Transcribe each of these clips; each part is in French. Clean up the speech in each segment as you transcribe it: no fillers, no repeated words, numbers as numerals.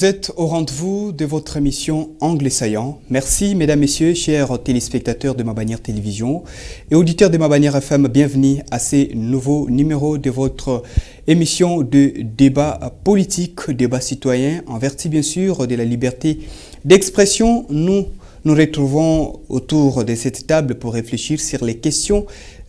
Vous êtes au rendez-vous de votre émission Angle Saillant. Merci, mesdames, messieurs, chers téléspectateurs de Ma Bannière Télévision et auditeurs de Ma Bannière FM. Bienvenue à ces nouveaux numéros de votre émission de débat politique, débat citoyen, en vertu bien sûr de la liberté d'expression. Nous nous retrouvons autour de cette table pour réfléchir sur les questions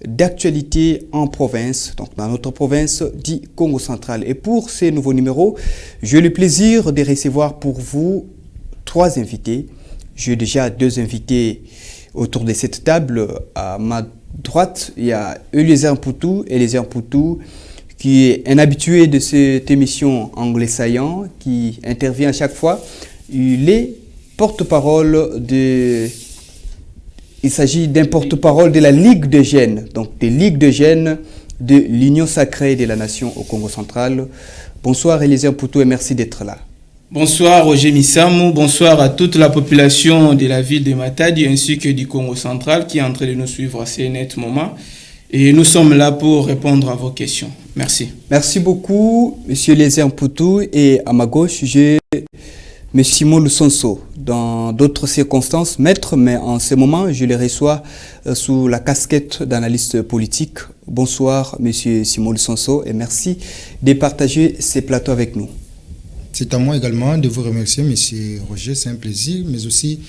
d'actualité en province, donc dans notre province du Congo central. Et pour ces nouveaux numéros, j'ai le plaisir de recevoir pour vous 3 invités. J'ai déjà 2 invités autour de cette table. À ma droite, il y a Eliezer Mpoutou. Eliezer Mpoutou, qui est un habitué de cette émission Angle Saillant, qui intervient à chaque fois. Il est porte-parole de... Il s'agit d'un porte-parole de la Ligue des jeunes, donc des Ligues des jeunes de l'Union sacrée de la nation au Congo central. Bonsoir Eliezer Mpoutou et merci d'être là. Bonsoir Roger Missamou, bonsoir à toute la population de la ville de Matadi ainsi que du Congo central qui est en train de nous suivre à ce net moment. Et nous sommes là pour répondre à vos questions. Merci. Merci beaucoup Monsieur Eliezer Mpoutou, et à ma gauche j'ai M. Simon Lusonso, dans d'autres circonstances, maître, mais en ce moment, je le reçois sous la casquette d'analyste politique. Bonsoir, M. Simon Lusonso, et merci de partager ces plateaux avec nous. C'est à moi également de vous remercier, M. Roger, c'est un plaisir, mais aussi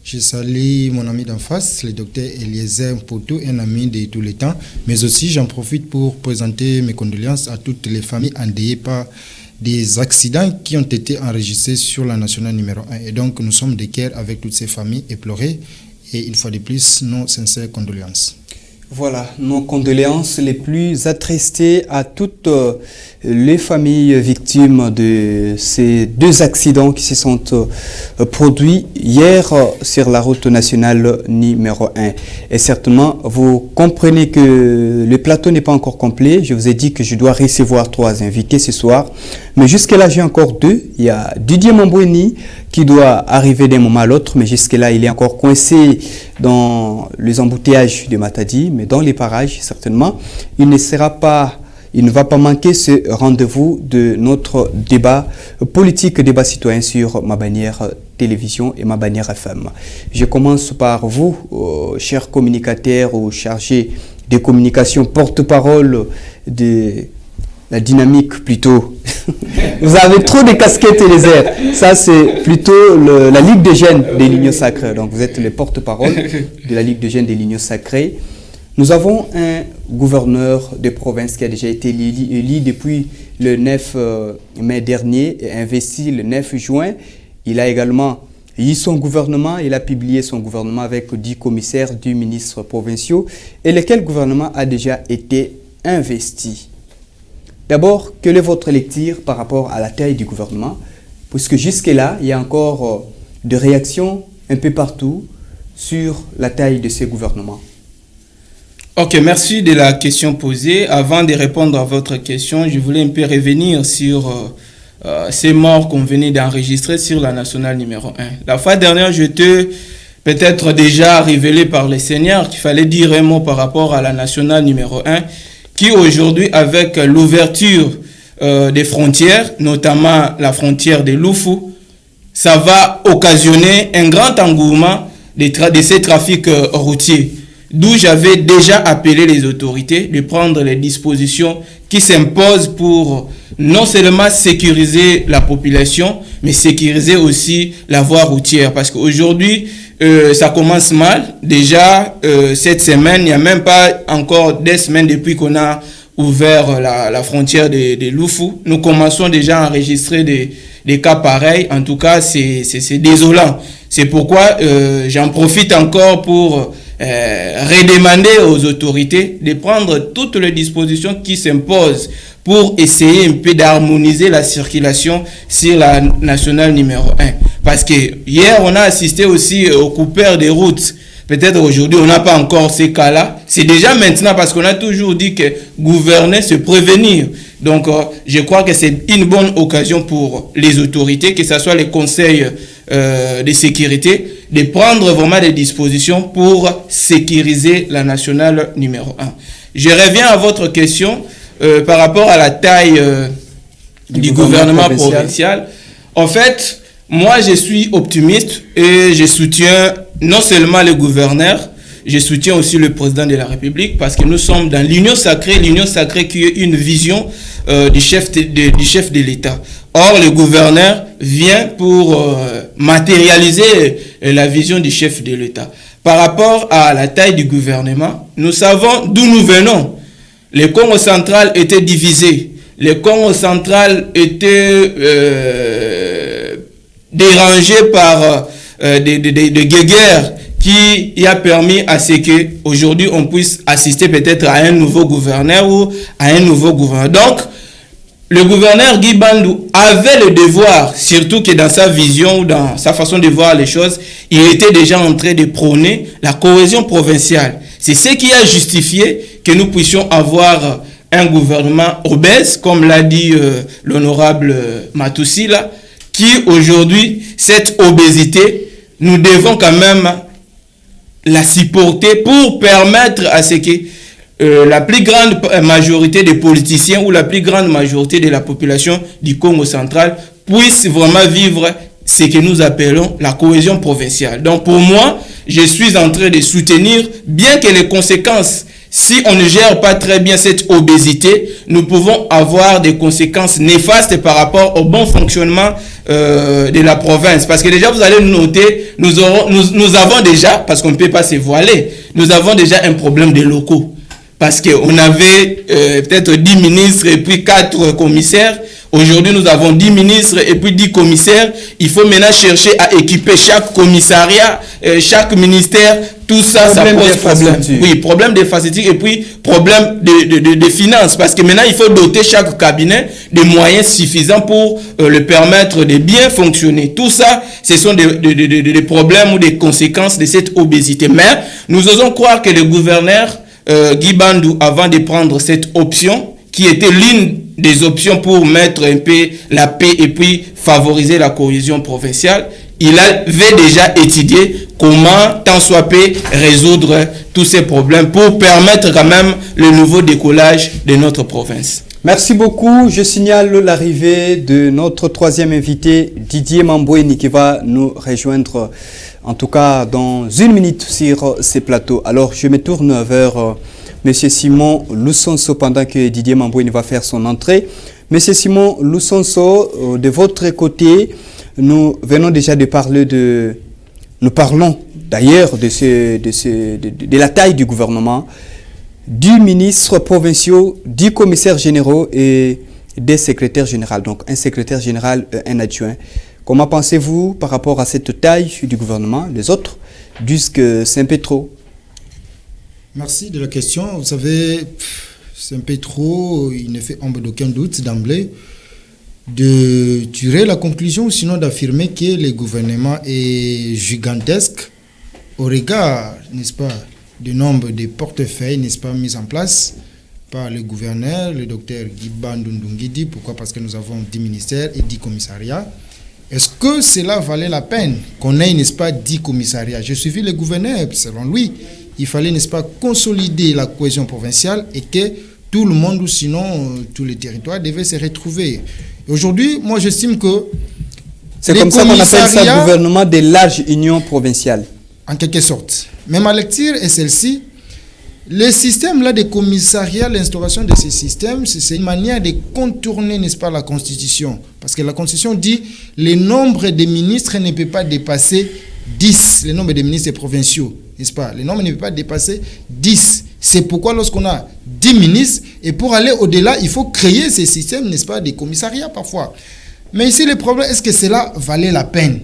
je salue mon ami d'en face, le docteur Eliezer Mpoutou, un ami de tous les temps, mais aussi j'en profite pour présenter mes condoléances à toutes les familles endeuillées par des accidents qui ont été enregistrés sur la nationale numéro 1. Et donc, nous sommes de cœur avec toutes ces familles éplorées. Et une fois de plus, nos sincères condoléances. Voilà, nos condoléances les plus attristées à toutes les familles victimes de ces 2 accidents qui se sont produits hier sur la route nationale numéro 1. Et certainement, vous comprenez que le plateau n'est pas encore complet. Je vous ai dit que je dois recevoir 3 invités ce soir. Mais jusque-là, j'ai encore 2. Il y a Didier Mamboueni qui doit arriver d'un moment à l'autre, mais jusque-là, il est encore coincé dans les embouteillages de Matadi, mais dans les parages, certainement. Il ne va pas manquer ce rendez-vous de notre débat politique, débat citoyen sur Ma Bannière Télévision et Ma Bannière FM. Je commence par vous, chers communicateurs ou chargés de communication, porte-parole de la dynamique plutôt. Vous avez trop de casquettes et les airs. Ça, c'est plutôt la Ligue des jeunes de l'Union sacrée. Donc, vous êtes le porte-parole de la Ligue des jeunes de l'Union sacrée. Nous avons un gouverneur de province qui a déjà été élu depuis le 9 mai dernier et investi le 9 juin. Il a également eu son gouvernement. Il a publié son gouvernement avec 10 commissaires, 10 ministres provinciaux et lequel gouvernement a déjà été investi. D'abord, quelle est votre lecture par rapport à la taille du gouvernement? Puisque jusque-là, il y a encore des réactions un peu partout sur la taille de ces gouvernements. Ok, merci de la question posée. Avant de répondre à votre question, je voulais un peu revenir sur ces morts qu'on venait d'enregistrer sur la nationale numéro 1. La fois dernière, je t'ai peut-être déjà révélé par les seigneurs qu'il fallait dire un mot par rapport à la nationale numéro 1, qui aujourd'hui, avec l'ouverture des frontières, notamment la frontière de Loufou, ça va occasionner un grand engouement de ces trafics routiers. D'où j'avais déjà appelé les autorités de prendre les dispositions qui s'imposent pour non seulement sécuriser la population, mais sécuriser aussi la voie routière. Parce qu'aujourd'hui, ça commence mal. Déjà, cette semaine, il n'y a même pas encore des semaines depuis qu'on a ouvert la frontière de Loufou. Nous commençons déjà à enregistrer des cas pareils. En tout cas, c'est désolant. C'est pourquoi j'en profite encore pour redemander aux autorités de prendre toutes les dispositions qui s'imposent pour essayer un peu d'harmoniser la circulation sur la nationale numéro 1. Parce que hier, on a assisté aussi aux coupeurs des routes. Peut-être aujourd'hui, on n'a pas encore ces cas-là. C'est déjà maintenant parce qu'on a toujours dit que gouverner, c'est prévenir. Donc, je crois que c'est une bonne occasion pour les autorités, que ce soit les conseils de sécurité, de prendre vraiment des dispositions pour sécuriser la nationale numéro 1. Je reviens à votre question par rapport à la taille du gouvernement provincial. En fait, moi, je suis optimiste et je soutiens non seulement le gouverneur, je soutiens aussi le président de la République parce que nous sommes dans l'union sacrée qui est une vision du chef de l'État. Or, le gouverneur vient pour matérialiser la vision du chef de l'État. Par rapport à la taille du gouvernement, nous savons d'où nous venons. Le Congo central était divisé. Le Congo central était dérangé par des guéguerres qui a permis à ce que aujourd'hui on puisse assister peut-être à un nouveau gouverneur ou à un nouveau gouverneur. Donc, le gouverneur Guy Bandou avait le devoir, surtout que dans sa vision ou dans sa façon de voir les choses, il était déjà en train de prôner la cohésion provinciale. C'est ce qui a justifié que nous puissions avoir un gouvernement obèse, comme l'a dit l'honorable Matousila, qui aujourd'hui, cette obésité, nous devons quand même la supporter pour permettre à ce que la plus grande majorité des politiciens ou la plus grande majorité de la population du Congo central puisse vraiment vivre ce que nous appelons la cohésion provinciale. Donc pour moi, je suis en train de soutenir, bien que les conséquences, si on ne gère pas très bien cette obésité, nous pouvons avoir des conséquences néfastes par rapport au bon fonctionnement de la province. Parce que déjà, vous allez noter, nous avons déjà, parce qu'on ne peut pas se voiler, nous avons déjà un problème de locaux. Parce qu'on avait peut-être 10 ministres et puis 4 commissaires. Aujourd'hui, nous avons 10 ministres et puis 10 commissaires. Il faut maintenant chercher à équiper chaque commissariat, chaque ministère. Tout ça, ça pose problème. Oui, problème d'infrastructure et puis problème de finances. Parce que maintenant, il faut doter chaque cabinet de moyens suffisants pour le permettre de bien fonctionner. Tout ça, ce sont des problèmes ou des conséquences de cette obésité. Mais nous osons croire que le gouverneur Guy Bandou, avant de prendre cette option, qui était l'une des options pour mettre un peu la paix et puis favoriser la cohésion provinciale, il avait déjà étudié comment, tant soit peu, résoudre tous ces problèmes pour permettre quand même le nouveau décollage de notre province. Merci beaucoup. Je signale l'arrivée de notre troisième invité, Didier Mamboueni, qui va nous rejoindre, en tout cas dans une minute sur ces plateaux. Alors, je me tourne vers M. Simon Loussonso pendant que Didier Mamboueni va faire son entrée. M. Simon Loussonso, de votre côté, nous venons déjà de parler de... Nous parlons d'ailleurs de la taille du gouvernement, du ministre provincial, du commissaire général et des secrétaires généraux. Donc un secrétaire général, un adjoint. Comment pensez-vous par rapport à cette taille du gouvernement? Les autres disent que c'est un peu trop. Merci de la question. Vous savez, c'est un peu trop, il ne fait ombre d'aucun doute d'emblée de tirer la conclusion, sinon d'affirmer que le gouvernement est gigantesque au regard, n'est-ce pas, du nombre de portefeuilles, n'est-ce pas, mis en place par le gouverneur, le docteur Guy Bandou Ndungidi. Pourquoi? Parce que nous avons 10 ministères et 10 commissariats. Est-ce que cela valait la peine qu'on ait, n'est-ce pas, 10 commissariats? J'ai suivi le gouverneur, selon lui, il fallait, n'est-ce pas, consolider la cohésion provinciale et que tout le monde, ou sinon tous les territoires, devaient se retrouver. Aujourd'hui, moi, j'estime que c'est comme ça qu'on appelle ça le gouvernement de large union provinciale. En quelque sorte. Mais ma lecture est celle-ci. Le système-là des commissariats, l'instauration de ces systèmes, c'est une manière de contourner, n'est-ce pas, la Constitution. Parce que la Constitution dit le nombre de ministres ne peut pas dépasser 10, le nombre de ministres provinciaux, n'est-ce pas? Le nombre ne peut pas dépasser 10. C'est pourquoi lorsqu'on a 10 ministres, et pour aller au-delà, il faut créer ces systèmes, n'est-ce pas, des commissariats parfois. Mais ici, le problème, est-ce que cela valait la peine?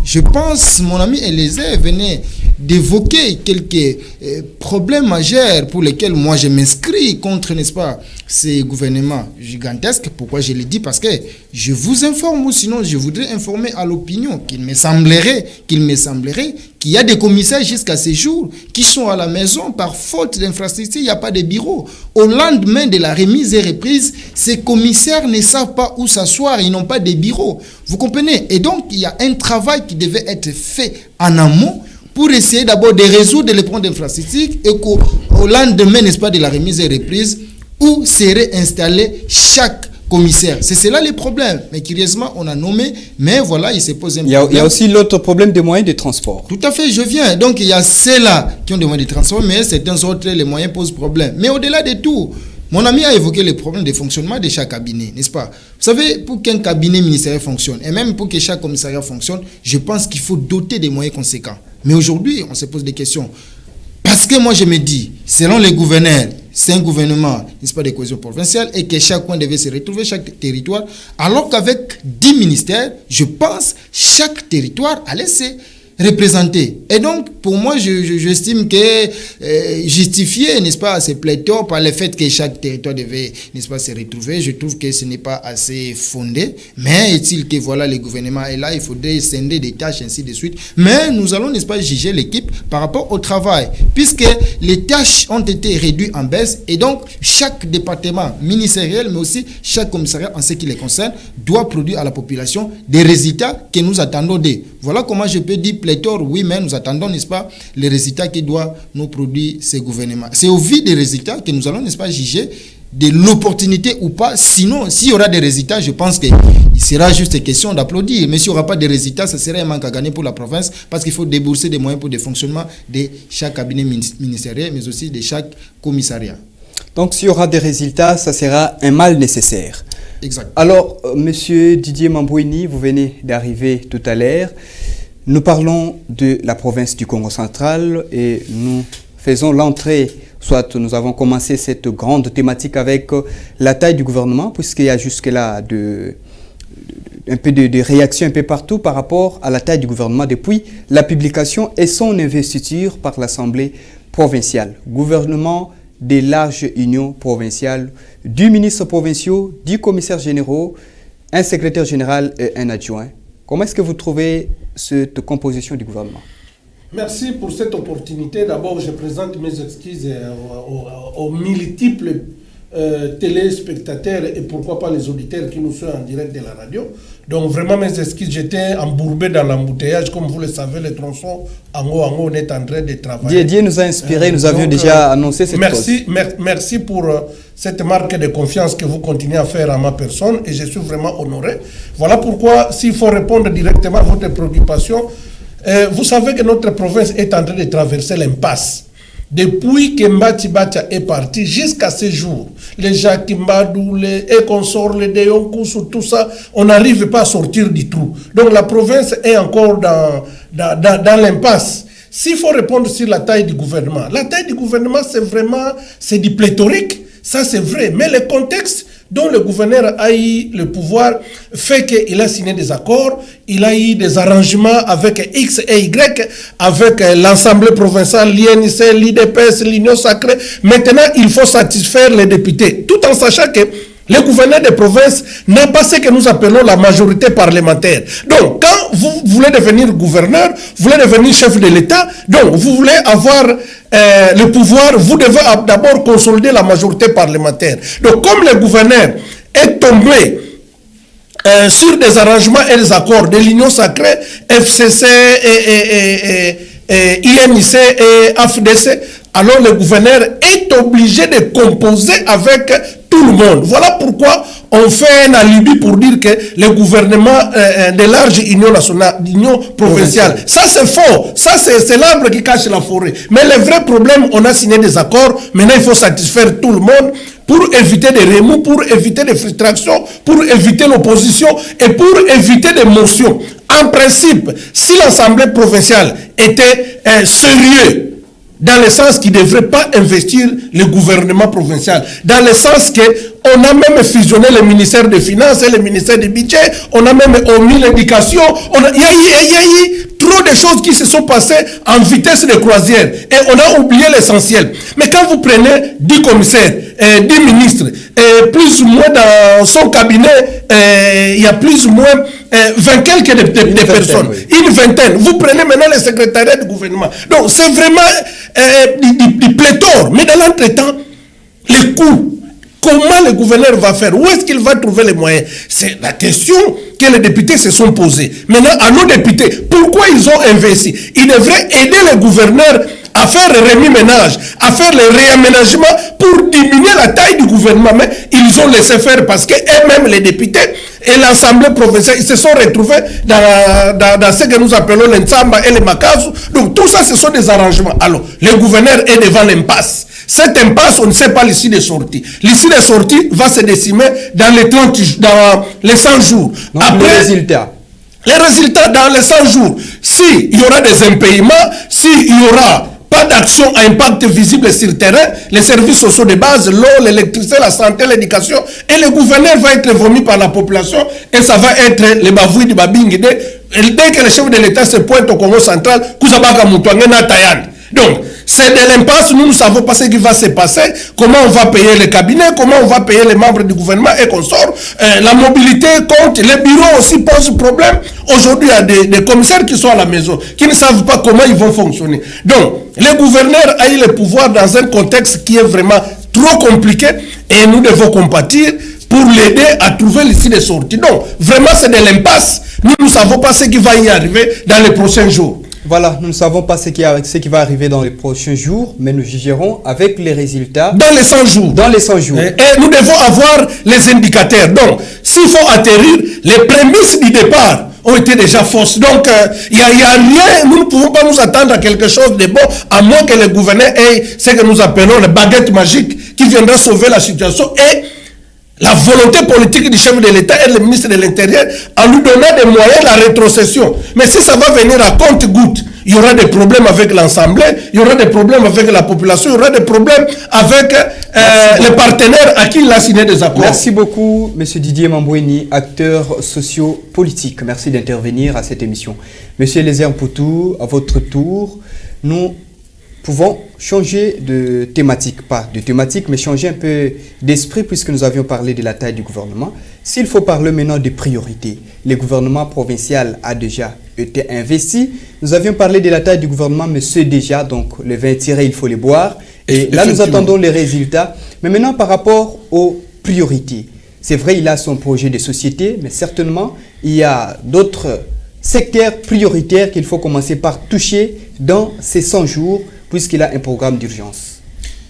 Je pense, mon ami Eliezer venait d'évoquer quelques problèmes majeurs pour lesquels moi je m'inscris contre, n'est-ce pas, ces gouvernements gigantesques. Pourquoi je le dis? Parce que je vous informe, ou sinon je voudrais informer à l'opinion qu'il me semblerait qu'il y a des commissaires jusqu'à ces jours qui sont à la maison par faute d'infrastructure, il n'y a pas de bureau. Au lendemain de la remise et reprise, ces commissaires ne savent pas où s'asseoir, ils n'ont pas de bureau. Vous comprenez? Et donc, il y a un travail qui devait être fait en amont pour essayer d'abord de résoudre les problèmes d'infrastructure et qu'au lendemain, n'est-ce pas, de la remise et reprise, où serait installé chaque commissaires. C'est cela les problèmes. Mais curieusement, on a nommé, mais voilà, il se pose un problème. Il y a aussi l'autre problème des moyens de transport. Tout à fait, je viens. Donc, il y a ceux-là qui ont des moyens de transport, mais certains autres, les moyens posent problème. Mais au-delà de tout, mon ami a évoqué les problèmes de fonctionnement de chaque cabinet, n'est-ce pas? Vous savez, pour qu'un cabinet ministériel fonctionne, et même pour que chaque commissariat fonctionne, je pense qu'il faut doter des moyens conséquents. Mais aujourd'hui, on se pose des questions. Parce que moi, je me dis, selon les gouverneurs, c'est un gouvernement, n'est-ce pas, de cohésion provinciale, et que chaque coin devait se retrouver, chaque territoire, alors qu'avec 10 ministères, je pense, chaque territoire allait se représenter. Et donc, pour moi, j'estime que justifier, n'est-ce pas, ces pléthores par le fait que chaque territoire devait, n'est-ce pas, se retrouver, je trouve que ce n'est pas assez fondé. Mais est-il que voilà, le gouvernement est là, il faudrait scinder des tâches, ainsi de suite. Mais nous allons, n'est-ce pas, juger l'équipe par rapport au travail, puisque les tâches ont été réduites en baisse, et donc chaque département ministériel, mais aussi chaque commissariat en ce qui les concerne, doit produire à la population des résultats que nous attendons d'eux. Voilà comment je peux dire pléthore, oui, mais nous attendons, n'est-ce pas, les résultats que doit nous produire ces gouvernements. C'est au vu des résultats que nous allons, n'est-ce pas, juger de l'opportunité ou pas. Sinon, s'il y aura des résultats, je pense qu'il sera juste question d'applaudir. Mais s'il n'y aura pas de résultats, ça serait un manque à gagner pour la province, parce qu'il faut débourser des moyens pour le fonctionnement de chaque cabinet ministériel, mais aussi de chaque commissariat. Donc, s'il y aura des résultats, ça sera un mal nécessaire. Exact. Alors, monsieur Didier Mambouini, vous venez d'arriver tout à l'heure. Nous parlons de la province du Congo central et nous faisons l'entrée, soit nous avons commencé cette grande thématique avec la taille du gouvernement, puisqu'il y a jusque-là un peu de réaction un peu partout par rapport à la taille du gouvernement depuis la publication et son investiture par l'Assemblée provinciale. Gouvernement des larges unions provinciales, du ministre provincial, du commissaire général, un secrétaire général et un adjoint. Comment est-ce que vous trouvez cette composition du gouvernement? Merci pour cette opportunité. D'abord, je présente mes excuses aux multiples téléspectateurs et pourquoi pas les auditeurs qui nous suivent en direct de la radio. Donc vraiment mes excuses, j'étais embourbé dans l'embouteillage. Comme vous le savez, le tronçon en haut, on est en train de travailler. Dieu nous a inspiré, nous avions déjà annoncé cette chose. Merci pour cette marque de confiance que vous continuez à faire à ma personne et je suis vraiment honoré. Voilà pourquoi, s'il faut répondre directement à votre préoccupation, vous savez que notre province est en train de traverser l'impasse. Depuis que Mbati Bacha est parti jusqu'à ce jour, les Jacques Mbadou, les consorts, les Deyonkousou, tout ça, on n'arrive pas à sortir du trou. Donc la province est encore dans l'impasse. S'il faut répondre sur la taille du gouvernement, la taille du gouvernement, c'est du pléthorique, ça c'est vrai, mais le contexte dont le gouverneur a eu le pouvoir fait qu'il a signé des accords, il a eu des arrangements avec X et Y, avec l'Assemblée provinciale, l'INC, l'IDPS, l'Union sacrée. Maintenant, il faut satisfaire les députés, tout en sachant que le gouverneur des provinces n'a pas ce que nous appelons la majorité parlementaire. Donc, quand vous voulez devenir gouverneur, vous voulez devenir chef de l'État, donc vous voulez avoir le pouvoir, vous devez d'abord consolider la majorité parlementaire. Donc, comme le gouverneur est tombé sur des arrangements et des accords de l'Union sacrée, FCC et INC et AFDC, alors le gouverneur est obligé de composer avec tout le monde. Voilà pourquoi on fait un alibi pour dire que le gouvernement de large union nationale, union provinciale, ça c'est faux, ça c'est l'arbre qui cache la forêt. Mais le vrai problème, on a signé des accords, maintenant il faut satisfaire tout le monde pour éviter des remous, pour éviter des frustrations, pour éviter l'opposition et pour éviter des motions. En principe, si l'Assemblée provinciale était sérieux, dans le sens qu'il ne devrait pas investir le gouvernement provincial, dans le sens qu'on a même fusionné le ministère des Finances et le ministère du Budget, on a même omis l'éducation, il y a eu trop de choses qui se sont passées en vitesse de croisière et on a oublié l'essentiel. Mais quand vous prenez 10 commissaires, 10 ministres, plus ou moins dans son cabinet, il y a plus ou moins 20 quelques de personnes, une vingtaine. Vous prenez maintenant le secrétariat du gouvernement. Donc c'est vraiment du pléthore. Mais dans l'entretemps, les coûts, comment le gouverneur va faire? Où est-ce qu'il va trouver les moyens? C'est la question que les députés se sont posées. Maintenant, à nos députés, pourquoi ils ont investi? Ils devraient aider le gouverneur à faire le remis-ménage, à faire le réaménagement pour diminuer la taille du gouvernement. Mais ils ont laissé faire parce qu'eux-mêmes, les députés et l'Assemblée provinciale, ils se sont retrouvés dans ce que nous appelons l'Ensamba et les Makazu. Donc tout ça, ce sont des arrangements. Alors, le gouverneur est devant l'impasse. Cette impasse, on ne sait pas l'issue des sorties. L'issue des sorties va se décimer dans les 100 jours. Donc, après, les résultats dans les 100 jours. S'il y aura des impayements, s'il y aura pas d'action à impact visible sur le terrain, les services sociaux de base, l'eau, l'électricité, la santé, l'éducation, et le gouverneur va être vomi par la population, et ça va être les bavouilles du Babingide. Dès que le chef de l'État se pointe au Congo central, Kouzabaka Moutouangue Natayan. Donc, c'est de l'impasse, nous ne savons pas ce qui va se passer, comment on va payer les cabinets, comment on va payer les membres du gouvernement et consorts. La mobilité compte, les bureaux aussi posent problème. Aujourd'hui, il y a des commissaires qui sont à la maison, qui ne savent pas comment ils vont fonctionner. Donc, le gouverneur a eu le pouvoir dans un contexte qui est vraiment trop compliqué et nous devons compatir pour l'aider à trouver l'issue des sorties. Donc, vraiment, c'est de l'impasse. Nous ne savons pas ce qui va y arriver dans les prochains jours. Voilà, nous ne savons pas ce qui va arriver dans les prochains jours, mais nous jugerons avec les résultats. Dans les 100 jours. Dans les 100 jours. Et nous devons avoir les indicateurs. Donc, s'il faut atterrir, les prémices du départ ont été déjà fausses. Donc, il n'y a rien, nous ne pouvons pas nous attendre à quelque chose de bon, à moins que le gouverneur ait ce que nous appelons les baguettes magiques qui viendra sauver la situation et la volonté politique du chef de l'État et le ministre de l'Intérieur en lui donnant des moyens, la rétrocession. Mais si ça va venir à compte-gouttes, il y aura des problèmes avec l'Assemblée, il y aura des problèmes avec la population, il y aura des problèmes avec les partenaires à qui il a signé des accords. Merci beaucoup, M. Didier Mamboueni, acteur socio-politique. Merci d'intervenir à cette émission. M. Eliezer Mpoutou, à votre tour, nous pouvons changer de thématique, pas de thématique, mais changer un peu d'esprit puisque nous avions parlé de la taille du gouvernement. S'il faut parler maintenant de priorités, le gouvernement provincial a déjà été investi. Nous avions parlé de la taille du gouvernement, mais c'est déjà, donc les vins tirés, il faut les boire. Et là, nous attendons les résultats. Mais maintenant, par rapport aux priorités, c'est vrai, il a son projet de société, mais certainement, il y a d'autres secteurs prioritaires qu'il faut commencer par toucher dans ces 100 jours, puisqu'il a un programme d'urgence.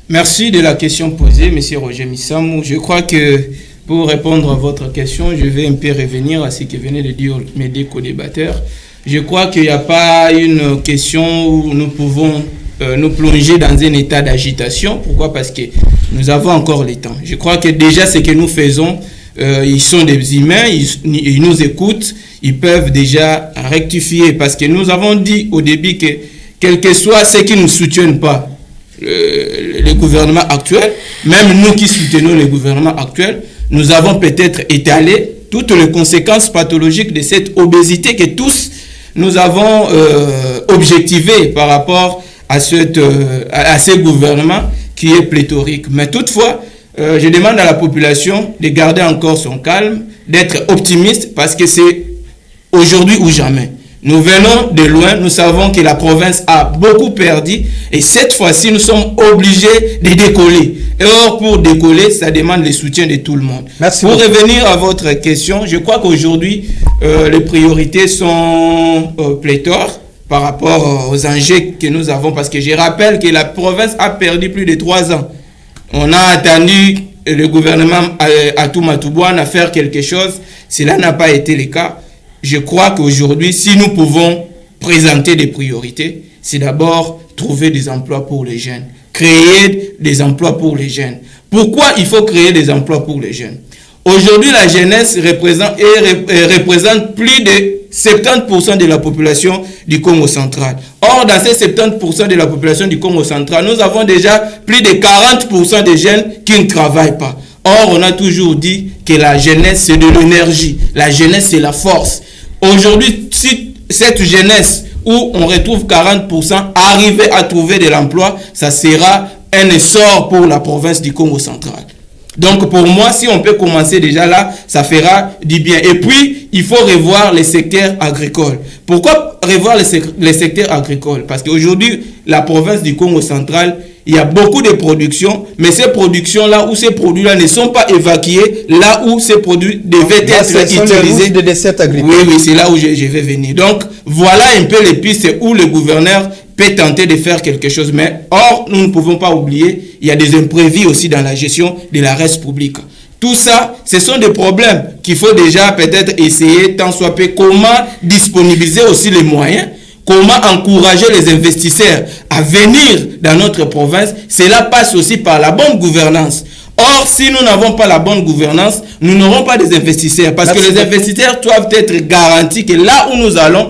Merci de la question posée, M. Roger Missamou. Je crois que pour répondre à votre question, je vais un peu revenir à ce que venaient de dire mes deux co-débatteurs. Je crois qu'il n'y a pas une question où nous pouvons nous plonger dans un état d'agitation. Pourquoi? Parce que nous avons encore le temps. Je crois que déjà ce que nous faisons, ils sont des humains, ils nous écoutent, ils peuvent déjà rectifier. Parce que nous avons dit au début que quel que soit ceux qui ne soutiennent pas le gouvernement actuel, même nous qui soutenons le gouvernement actuel, nous avons peut-être étalé toutes les conséquences pathologiques de cette obésité que tous nous avons objectivé par rapport à ce gouvernement qui est pléthorique. Mais toutefois, je demande à la population de garder encore son calme, d'être optimiste parce que c'est aujourd'hui ou jamais. Nous venons de loin, nous savons que la province a beaucoup perdu et cette fois-ci, nous sommes obligés de décoller. Et or, pour décoller, ça demande le soutien de tout le monde. Merci pour beaucoup. revenir à votre question, je crois qu'aujourd'hui, les priorités sont pléthores par rapport aux enjeux que nous avons parce que je rappelle que la province a perdu plus de 3 ans. On a attendu le gouvernement à Toumatouboine à faire quelque chose. Cela n'a pas été le cas. Je crois qu'aujourd'hui, si nous pouvons présenter des priorités, c'est d'abord trouver des emplois pour les jeunes, créer des emplois pour les jeunes. Pourquoi il faut créer des emplois pour les jeunes? Aujourd'hui, la jeunesse représente plus de 70% de la population du Congo central. Or, dans ces 70% de la population du Congo central, nous avons déjà plus de 40% de jeunes qui ne travaillent pas. Or, on a toujours dit que la jeunesse, c'est de l'énergie. La jeunesse, c'est la force. Aujourd'hui, si cette jeunesse où on retrouve 40% arriver à trouver de l'emploi, ça sera un essor pour la province du Congo central. Donc pour moi, si on peut commencer déjà là, ça fera du bien. Et puis, il faut revoir les secteurs agricoles. Pourquoi revoir les secteurs agricoles? Parce qu'aujourd'hui, la province du Congo central, il y a beaucoup de productions, mais ces productions-là ou ces produits-là ne sont pas évacués là où ces produits devaient être utilisés. De dessert agricole. Oui, c'est là où je vais venir. Donc, voilà un peu les pistes où le gouverneur peut tenter de faire quelque chose. Mais or, nous ne pouvons pas oublier, il y a des imprévus aussi dans la gestion de la res publique. Tout ça, ce sont des problèmes qu'il faut déjà peut-être essayer, tant soit peu, comment disponibiliser aussi les moyens, comment encourager les investisseurs à venir dans notre province. Cela passe aussi par la bonne gouvernance. Or, si nous n'avons pas la bonne gouvernance, nous n'aurons pas des investisseurs. Parce que les investisseurs doivent être garantis que là où nous allons,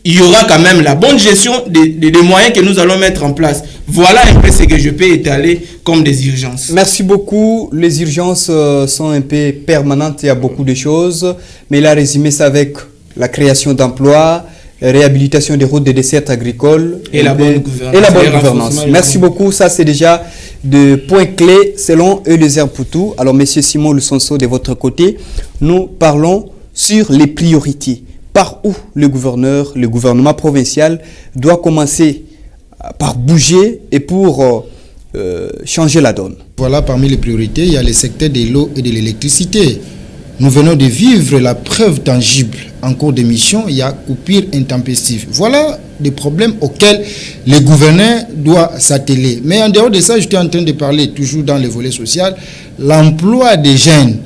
il y aura quand même la bonne gestion des moyens que nous allons mettre en place. Voilà un peu ce que je peux étaler comme des urgences. Merci beaucoup. Les urgences sont un peu permanentes. Il y a beaucoup de choses. Mais il a résumé ça avec la création d'emplois, réhabilitation des routes de dessertes agricoles et la bonne gouvernance. Merci beaucoup. Ça, c'est déjà des points clés selon Eliezer Poutou. Alors, Monsieur Simon Lusonso, de votre côté, nous parlons sur les priorités. Par où le gouvernement provincial doit commencer par bouger et pour changer la donne. Voilà, parmi les priorités, il y a le secteur de l'eau et de l'électricité. Nous venons de vivre la preuve tangible. En cours d'émission, il y a coupure intempestive. Voilà des problèmes auxquels le gouverneur doit s'atteler. Mais en dehors de ça, j'étais en train de parler, toujours dans le volet social, l'emploi des jeunes.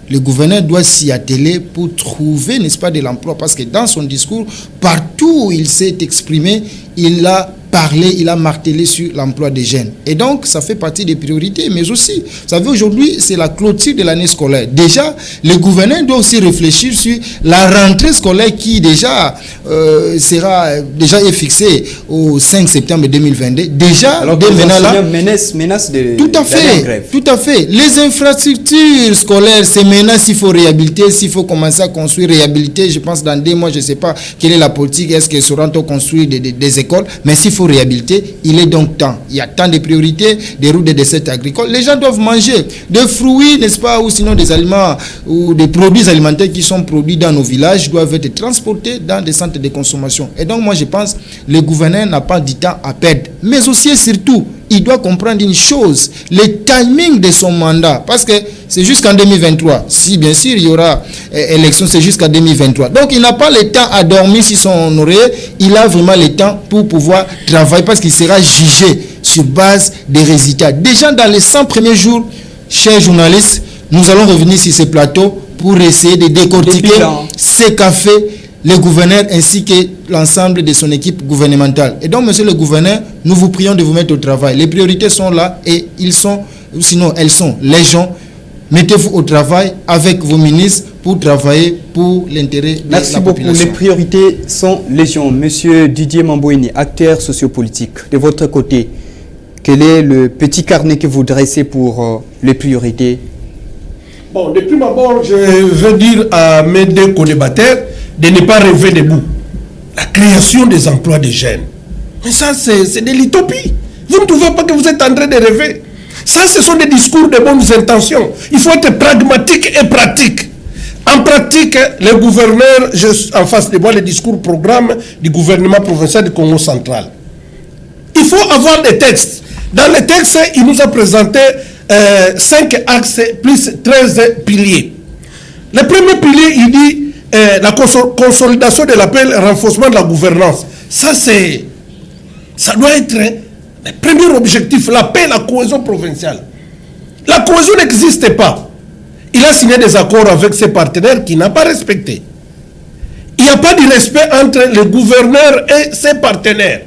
Le gouverneur doit s'y atteler pour trouver, n'est-ce pas, de l'emploi. Parce que dans son discours, partout où il s'est exprimé, il a parlé, il a martelé sur l'emploi des jeunes. Et donc, ça fait partie des priorités. Mais aussi, vous savez, aujourd'hui, c'est la clôture de l'année scolaire. Déjà, le gouverneur doit aussi réfléchir sur la rentrée scolaire qui déjà est fixée au 5 septembre 2022. Déjà, alors dès maintenant là, menace de tout à fait, grève. Tout à fait. Les infrastructures scolaires, c'est maintenant s'il faut réhabiliter, s'il faut commencer à construire, réhabiliter. Je pense dans 2 mois, je ne sais pas quelle est la politique, est-ce qu'ils sauront construire des écoles, mais s'il faut réhabiliter, il est donc temps. Il y a tant de priorités, des routes de dessertes agricoles. Les gens doivent manger des fruits, n'est-ce pas, ou sinon des aliments ou des produits alimentaires qui sont produits dans nos villages doivent être transportés dans des centres de consommation. Et donc, moi, je pense que le gouverneur n'a pas du temps à perdre. Mais aussi et surtout, il doit comprendre une chose, le timing de son mandat, parce que c'est jusqu'en 2023. Si bien sûr il y aura élection, c'est jusqu'en 2023. Donc il n'a pas le temps à dormir sur son oreiller, il a vraiment le temps pour pouvoir travailler, parce qu'il sera jugé sur base des résultats. Déjà dans les 100 premiers jours, chers journalistes, nous allons revenir sur ce plateau pour essayer de décortiquer ce qu'a fait le gouverneur ainsi que l'ensemble de son équipe gouvernementale. Et donc, monsieur le gouverneur, nous vous prions de vous mettre au travail. Les priorités sont là et elles sont légion. Mettez-vous au travail avec vos ministres pour travailler pour l'intérêt de la population. Merci beaucoup. Les priorités sont légion. Monsieur Didier Mambouini, acteur sociopolitique, de votre côté, quel est le petit carnet que vous dressez pour les priorités? Bon, depuis d'abord, je veux dire à mes 2 co-débatteurs de ne pas rêver debout. La création des emplois des jeunes. Mais ça, c'est de l'utopie. Vous ne trouvez pas que vous êtes en train de rêver? Ça, ce sont des discours de bonnes intentions. Il faut être pragmatique et pratique. En pratique, le gouverneur, en face de moi, le discours programme du gouvernement provincial du Congo central. Il faut avoir des textes. Dans les textes, il nous a présenté 5 axes plus 13 piliers. Le premier pilier, il dit la consolidation de l'appel, renforcement de la gouvernance. Ça doit être le premier objectif, la paix, la cohésion provinciale. La cohésion n'existe pas. Il a signé des accords avec ses partenaires qu'il n'a pas respectés. Il n'y a pas de respect entre le gouverneur et ses partenaires.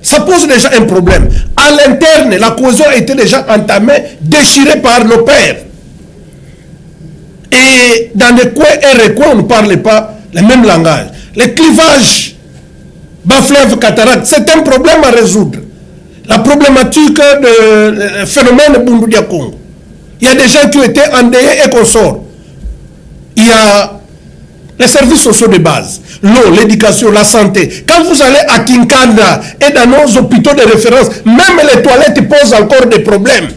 Ça pose déjà un problème. À l'interne, la cohésion a été déjà entamée, déchirée par nos pères. Et dans les coins et recoins, on ne parle pas le même langage. Le clivage bas-fleuve cataracte, c'est un problème à résoudre. La problématique du phénomène Bundudia Congo. Il y a des gens qui ont été endeuillés et consorts. Il y a les services sociaux de base, l'eau, l'éducation, la santé. Quand vous allez à Kinkanda et dans nos hôpitaux de référence, même les toilettes posent encore des problèmes.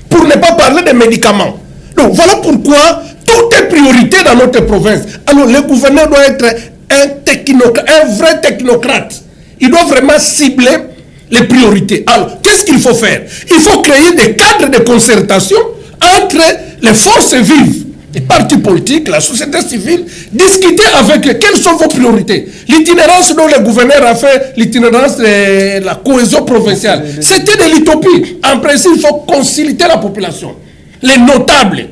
Pour ne pas parler des médicaments. Donc voilà pourquoi tout est priorité dans notre province. Alors le gouverneur doit être un vrai technocrate. Il doit vraiment cibler les priorités. Alors, qu'est-ce qu'il faut faire? Il faut créer des cadres de concertation entre les forces vives les partis politiques, la société civile, discuter avec eux quelles sont vos priorités. L'itinérance dont le gouverneur a fait, l'itinérance de la cohésion provinciale, c'était de l'utopie. En principe, il faut concilier la population. Les notables,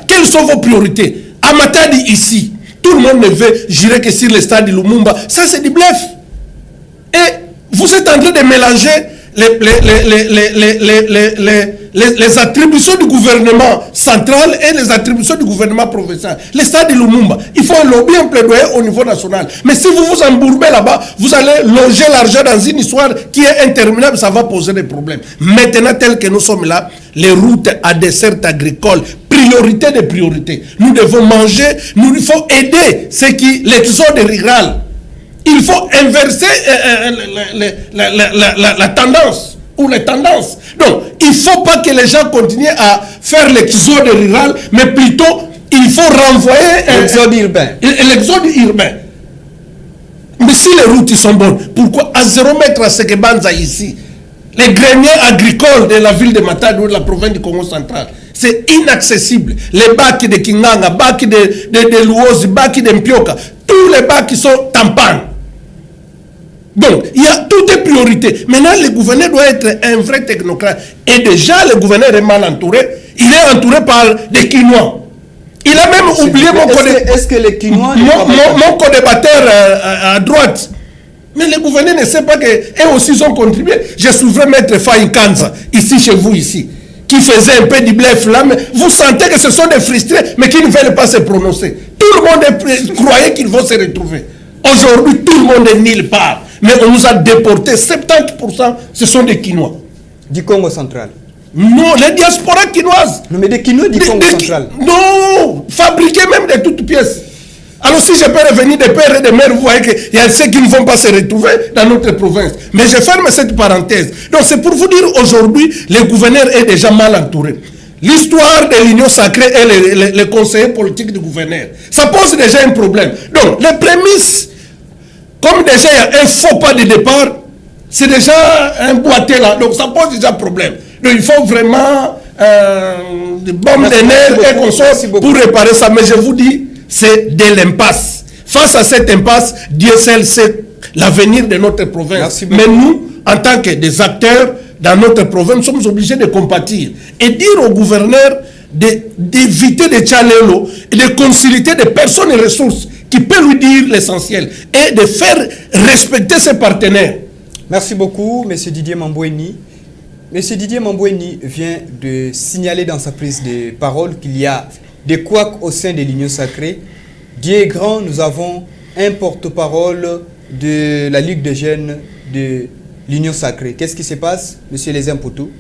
quelles sont vos priorités? À Matadi, ici, tout le monde ne veut gérer que sur le stade de Lumumba. Ça, c'est du bluff. Et vous êtes en train de mélanger les attributions du gouvernement central et les attributions du gouvernement provincial. Le stade de Lumumba, il faut un lobby, un plaidoyer au niveau national. Mais si vous vous embourbez là-bas, vous allez loger l'argent dans une histoire qui est interminable, ça va poser des problèmes. Maintenant, tel que nous sommes là, les routes à dessert agricole, priorité des priorités. Nous devons manger, il faut aider l'exode rural. Il faut inverser la tendance ou les tendances. Donc, il ne faut pas que les gens continuent à faire l'exode rural, mais plutôt, il faut renvoyer l'exode urbain. L'exode urbain. Mais si les routes sont bonnes, pourquoi à 0 mètre à Sekebanza ici, les greniers agricoles de la ville de Matadi ou de la province du Congo central, c'est inaccessible. Les bacs de Kinganga, bacs de Luozi, bacs de Mpioka, tous les bacs sont tampons. Donc, il y a toutes les priorités. Maintenant, le gouverneur doit être un vrai technocrate. Et déjà, le gouverneur est mal entouré. Il est entouré par des Quinois. Il a même oublié Est-ce que les Quinois... Mon co-débatteur à droite. Mais le gouverneur ne sait pas qu'eux aussi ils ont contribué. J'ai souverain maître Faï Kanza, ici, chez vous, ici, qui faisait un peu du bluff là, mais vous sentez que ce sont des frustrés, mais qui ne veulent pas se prononcer. Tout le monde croyait qu'ils vont se retrouver. Aujourd'hui, tout le monde est nulle part. Mais on nous a déportés, 70%, ce sont des Quinois. Du Congo central. Non, les diasporas quinoises. Non, mais des Quinois du Congo central. Non, fabriqués même de toutes pièces. Alors si je peux revenir des pères et des mères, vous voyez qu'il y a ceux qui ne vont pas se retrouver dans notre province. Mais je ferme cette parenthèse. Donc c'est pour vous dire, aujourd'hui, le gouverneur est déjà mal entouré. L'histoire de l'union sacrée et les conseillers politiques du gouverneur, ça pose déjà un problème. Donc les prémices, comme déjà il y a un faux pas de départ, c'est déjà un boité là, donc ça pose déjà problème. Donc il faut vraiment des bombes de nerfs et consorts pour réparer ça. Mais je vous dis, c'est de l'impasse. Face à cette impasse, Dieu seul sait l'avenir de notre province. Mais nous, en tant que des acteurs dans notre province, nous sommes obligés de compatir et dire au gouverneur d'éviter de chalelo et de concilier des personnes et ressources qui peuvent lui dire l'essentiel et de faire respecter ses partenaires. Merci beaucoup, M. Didier Mamboueni. M. Didier Mamboueni vient de signaler dans sa prise de parole qu'il y a des couacs au sein de l'Union sacrée. Dieu est grand, nous avons un porte-parole de la Ligue des jeunes de l'Union sacrée. Qu'est-ce qui se passe, M. Lézin Poutou?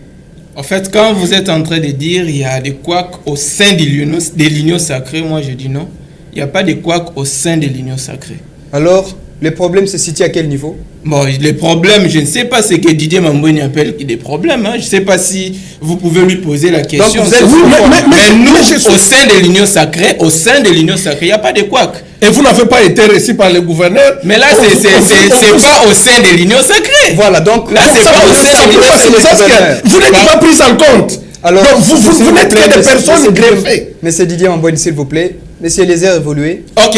En fait, quand vous êtes en train de dire qu'il y a des couacs au sein de l'Union sacrée, moi je dis non. Il n'y a pas de couacs au sein de l'Union sacrée. Alors, le problème se situe à quel niveau? Bon, les problèmes, je ne sais pas ce que Didier Mamboueni appelle des problèmes. Hein. Je ne sais pas si vous pouvez lui poser la question. Donc, mais nous, au sein de l'Union sacrée, il n'y a pas de couacs. Et vous n'avez pas été reçu par le gouverneur. Mais là, c'est pas au sein de l'Union sacrée. Voilà, donc là, c'est pas au sein de l'Union sacrée. Vous n'êtes pas pris en compte. Alors, donc, vous n'êtes que des personnes greffées. Monsieur Didier Mamboueni, s'il vous plaît. Monsieur Lézin évolué. Ok.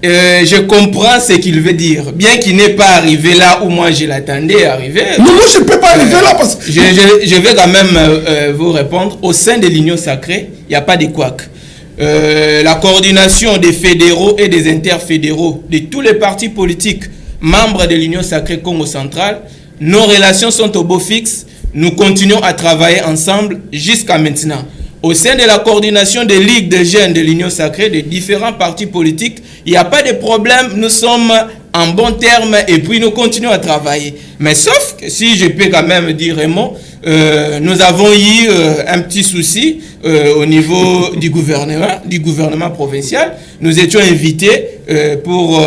Je comprends ce qu'il veut dire. Bien qu'il n'ait pas arrivé là où moi je l'attendais arriver. Non, je ne peux pas arriver là parce que... Je vais quand même vous répondre. Au sein de l'Union sacrée, il n'y a pas de couacs. La coordination des fédéraux et des interfédéraux de tous les partis politiques membres de l'Union sacrée Congo central, nos relations sont au beau fixe. Nous continuons à travailler ensemble jusqu'à maintenant. Au sein de la coordination des ligues de jeunes de l'Union sacrée, des différents partis politiques, il n'y a pas de problème. Nous sommes en bon terme et puis nous continuons à travailler. Mais sauf que si je peux quand même dire un mot, nous avons eu un petit souci au niveau du gouvernement provincial. Nous étions invités pour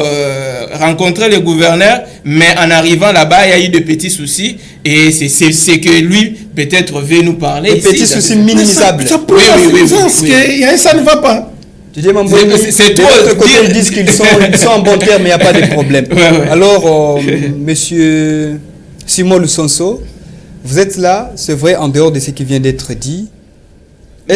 rencontrer le gouverneur, mais en arrivant là-bas, il y a eu de petits soucis et c'est que lui peut-être veut nous parler. Des petits soucis minimisables. Ça prouve que ça ne va pas. C'est trop. Ils disent qu'ils sont en bon terme, mais il n'y a pas de problème. Alors, monsieur Simon Lusonso, vous êtes là, c'est vrai, en dehors de ce qui vient d'être dit.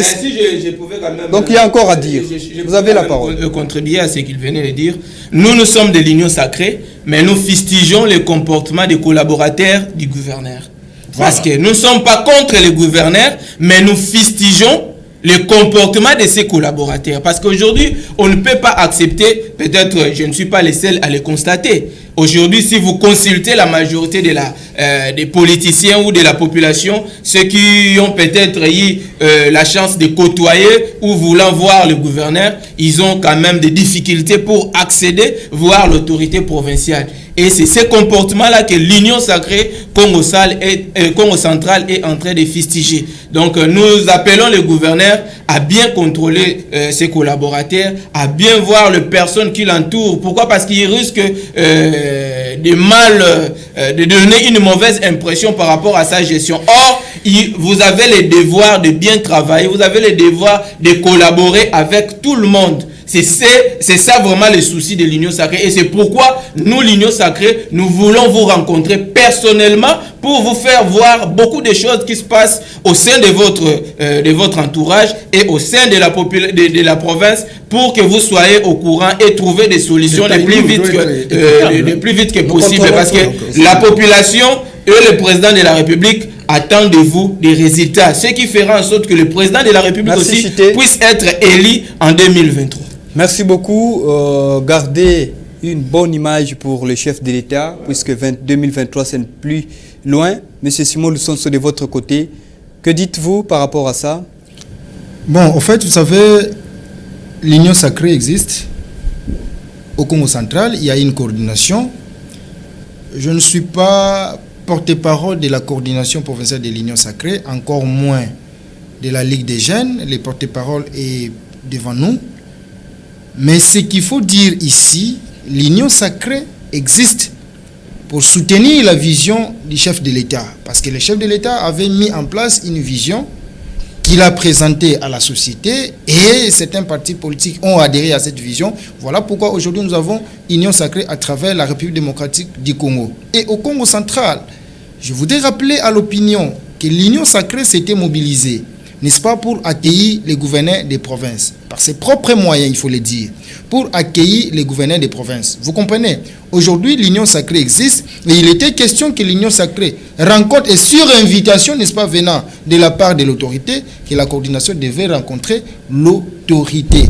Si je pouvais quand même... Donc il y a encore à dire. Vous avez la parole. Contribuer à ce qu'il venait de dire. Nous sommes de l'Union sacrée, mais nous fustigeons le comportement des collaborateurs du gouverneur. Parce que nous ne sommes pas contre les gouverneurs, mais nous fustigeons le comportement de ses collaborateurs. Parce qu'aujourd'hui, on ne peut pas accepter, peut-être je ne suis pas le seul à le constater. Aujourd'hui, si vous consultez la majorité des politiciens ou de la population, ceux qui ont peut-être eu la chance de côtoyer ou voulant voir le gouverneur, ils ont quand même des difficultés pour accéder, voir l'autorité provinciale. Et c'est ce comportement-là que l'Union sacrée Congo centrale est en train de fustiger. Donc nous appelons le gouverneur à bien contrôler ses collaborateurs, à bien voir les personnes qui l'entourent. Pourquoi? Parce qu'il risque de donner une mauvaise impression par rapport à sa gestion. Or, vous avez le devoir de bien travailler, vous avez le devoir de collaborer avec tout le monde. C'est ça vraiment le souci de l'Union sacrée. Et c'est pourquoi nous, l'Union sacrée, nous voulons vous rencontrer personnellement pour vous faire voir beaucoup de choses qui se passent au sein de votre entourage et au sein de la province pour que vous soyez au courant et trouver des solutions le plus vite que possible. Parce que la population et le président de la République attendent de vous des résultats. Ce qui fera en sorte que le président de la République puisse être élu en 2023. Merci beaucoup. Gardez une bonne image pour le chef de l'État, puisque 2023, c'est plus loin. Monsieur Simon Lusonso, de votre côté, que dites-vous par rapport à ça? Bon, en fait, vous savez, l'Union sacrée existe. Au Congo central, il y a une coordination. Je ne suis pas porte-parole de la coordination provinciale de l'Union sacrée, encore moins de la Ligue des jeunes. Les porte-parole est devant nous. Mais ce qu'il faut dire ici, l'Union sacrée existe pour soutenir la vision du chef de l'État. Parce que le chef de l'État avait mis en place une vision qu'il a présentée à la société et certains partis politiques ont adhéré à cette vision. Voilà pourquoi aujourd'hui nous avons Union sacrée à travers la République démocratique du Congo. Et au Congo central, je voudrais rappeler à l'opinion que l'Union sacrée s'était mobilisée, n'est-ce pas, pour accueillir les gouverneurs des provinces, par ses propres moyens, il faut le dire, pour accueillir les gouverneurs des provinces. Vous comprenez? Aujourd'hui, l'Union sacrée existe et il était question que l'Union sacrée rencontre, et sur invitation, n'est-ce pas, venant de la part de l'autorité, que la coordination devait rencontrer l'autorité.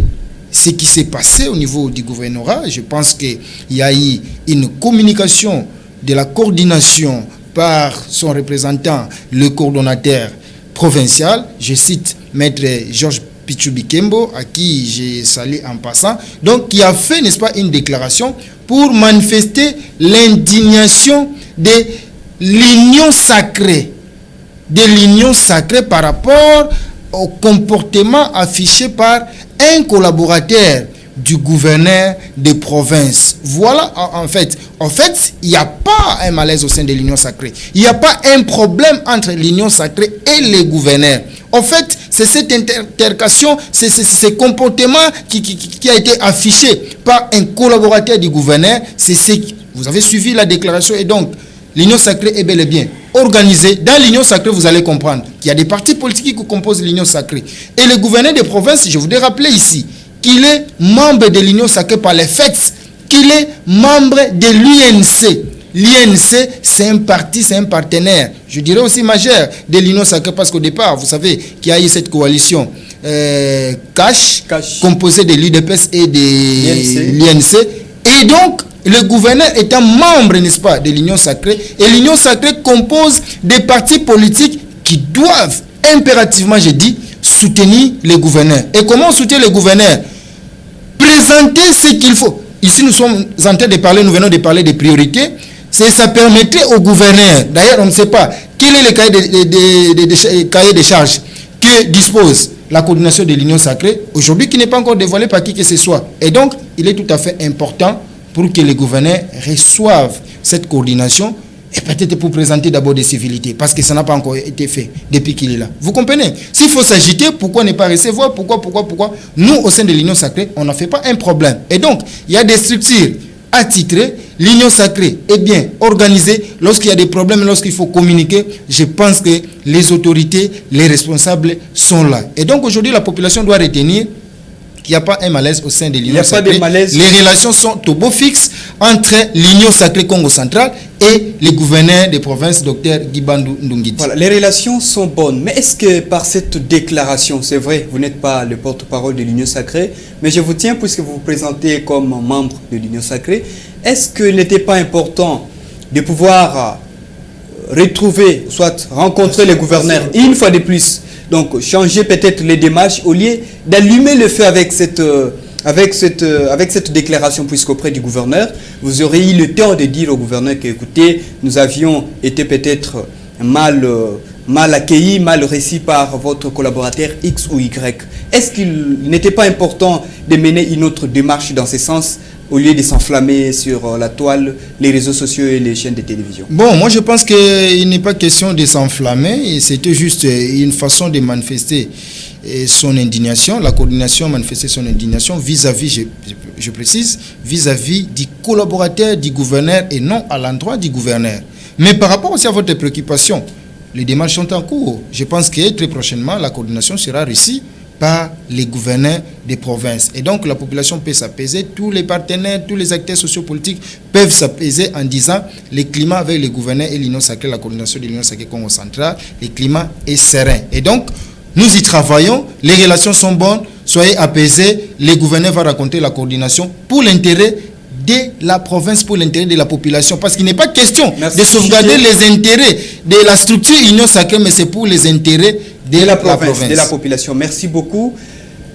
Ce qui s'est passé au niveau du gouvernorat, je pense qu'il y a eu une communication de la coordination par son représentant, le coordonnateur provincial, je cite Maître Georges Pichou-Bikembo, à qui j'ai salué en passant, donc qui a fait, n'est-ce pas, une déclaration pour manifester l'indignation de l'Union sacrée, par rapport au comportement affiché par un collaborateur du gouverneur des provinces. Voilà, en fait, il n'y a pas un malaise au sein de l'Union sacrée. Il n'y a pas un problème entre l'Union sacrée et les gouverneurs. En fait, c'est cette intercation, c'est ce comportement qui a été affiché par un collaborateur du gouverneur. Vous avez suivi la déclaration et donc, l'Union sacrée est bel et bien organisée. Dans l'Union sacrée, vous allez comprendre qu'il y a des partis politiques qui composent l'Union sacrée. Et le gouverneur des provinces, je voudrais rappeler ici, qu'il est membre de l'Union sacrée par les faits, qu'il est membre de l'UNC. L'UNC, c'est un parti, c'est un partenaire, je dirais aussi majeur de l'Union sacrée, parce qu'au départ, vous savez qu'il y a eu cette coalition CASH, composée de l'UDPS et de l'UNC. Et donc, le gouverneur étant membre, n'est-ce pas, de l'Union sacrée, et l'Union sacrée compose des partis politiques qui doivent impérativement, je dis, soutenir les gouverneurs. Et comment soutenir les gouverneurs? Présenter ce qu'il faut. Ici, nous sommes en train de parler, nous venons de parler des priorités. Ça permettrait au gouverneur, d'ailleurs, on ne sait pas quel est le cahier de charges que dispose la coordination de l'Union sacrée, aujourd'hui, qui n'est pas encore dévoilé par qui que ce soit. Et donc, il est tout à fait important pour que les gouverneurs reçoivent cette coordination et peut-être pour présenter d'abord des civilités, parce que ça n'a pas encore été fait depuis qu'il est là. Vous comprenez? S'il faut s'agiter, pourquoi ne pas recevoir? Pourquoi? Nous, au sein de l'Union sacrée, on n'en fait pas un problème. Et donc, il y a des structures attitrées l'union sacrée est bien organisée, lorsqu'il y a des problèmes, lorsqu'il faut communiquer, je pense que les autorités, les responsables sont là. Et donc aujourd'hui, la population doit retenir qu'il n'y a pas un malaise au sein de l'union sacrée. Les relations sont au beau fixe entre l'union sacrée Congo central et les gouverneurs des provinces, Dr Guibandou Ndungiti. Voilà, les relations sont bonnes, mais est-ce que par cette déclaration, c'est vrai, vous n'êtes pas le porte-parole de l'union sacrée, mais je vous tiens puisque vous vous présentez comme membre de l'union sacrée, est-ce qu'il n'était pas important de pouvoir retrouver, soit rencontrer les gouverneurs une fois de plus, donc changer peut-être les démarches au lieu d'allumer le feu avec cette déclaration, puisqu'auprès du gouverneur, vous aurez eu le temps de dire au gouverneur que, écoutez, nous avions été peut-être mal accueillis, mal reçus par votre collaborateur X ou Y. Est-ce qu'il n'était pas important de mener une autre démarche dans ce sens au lieu de s'enflammer sur la toile, les réseaux sociaux et les chaînes de télévision? Bon, moi je pense qu'il n'est pas question de s'enflammer, c'était juste une façon de manifester son indignation. La coordination a manifesté son indignation vis-à-vis, je précise, vis-à-vis du collaborateur du gouverneur et non à l'endroit du gouverneur. Mais par rapport aussi à votre préoccupation, les démarches sont en cours. Je pense que très prochainement, la coordination sera réussie par les gouverneurs des provinces. Et donc, la population peut s'apaiser. Tous les partenaires, tous les acteurs sociopolitiques peuvent s'apaiser en disant le climat avec les gouverneurs et l'union sacrée, la coordination de l'union sacrée Congo central, le climat est serein. Et donc, nous y travaillons, les relations sont bonnes, soyez apaisés, les gouverneurs vont raconter la coordination pour l'intérêt de la province, pour l'intérêt de la population. Parce qu'il n'est pas question de sauvegarder les intérêts de la structure union sacrée, mais c'est pour les intérêts de la province, de la population. Merci beaucoup.